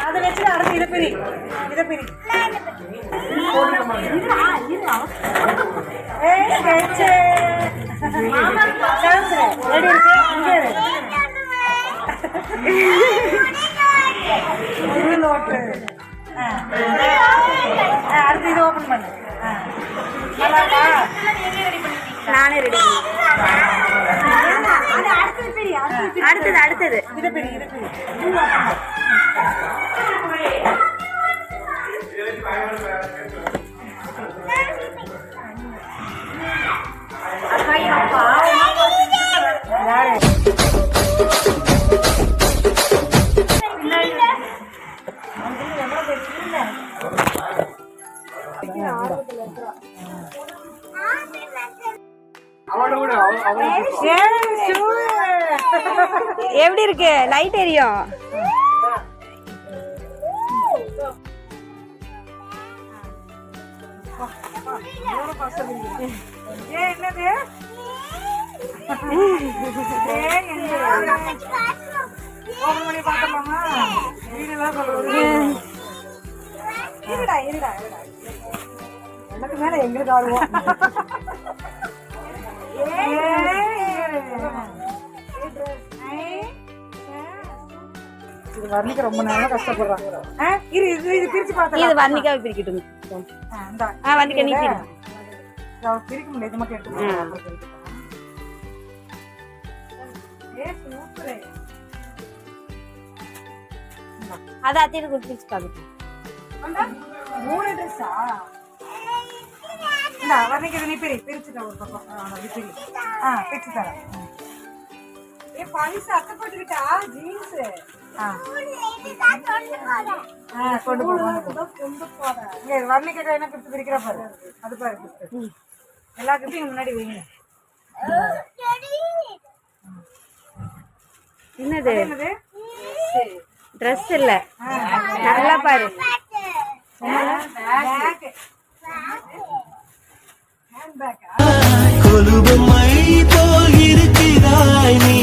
அதை வச்சு அடுத்து இதை பிரி அடுத்து இது ஓபன் பண்ணு. நானே ரெடி. அடுத்தது இதை பிரி எப்படி இருக்கு? லைட் எரியும். என்னது பார்த்தோமா வீடுலாம் சொல்லுவது. இருடா எனக்கு மேல எங்களுக்கு ஆடுவோம். இது வர்ணிக்க ரொம்ப நேரம் கஷ்டப்படுறாங்க. இது பிரிச்சு பார்த்தா இது வர்ணிக்காவை பிரிக்கட்டும். வர்ணிக்க நீ பிரிக்க முடியாது. இது மட்டும் எடுத்து அதை அத்தையில பிரிச்சு பார்க்கட்டும். 3 ட்ரெஸ்ஸா? வர்ணிக்கிறது நீ பிரிச்சுட்ட ஒரு பக்கம். பிரிச்சு தரேன். பழிசு அத்தை போட்டுக்கிட்டா ஜீன்ஸ் கொண்டு போறேன். வர்ணிக்க என்ன பிரிச்சு பிரிக்கிற பாரு. அது பாரு எல்லா கிட்டையும் முன்னாடி வைங்க. என்னது ட்ரெஸ் இல்ல, நல்லா பாரு. கொலுபமை போல் இருக்கிறாய் நீ.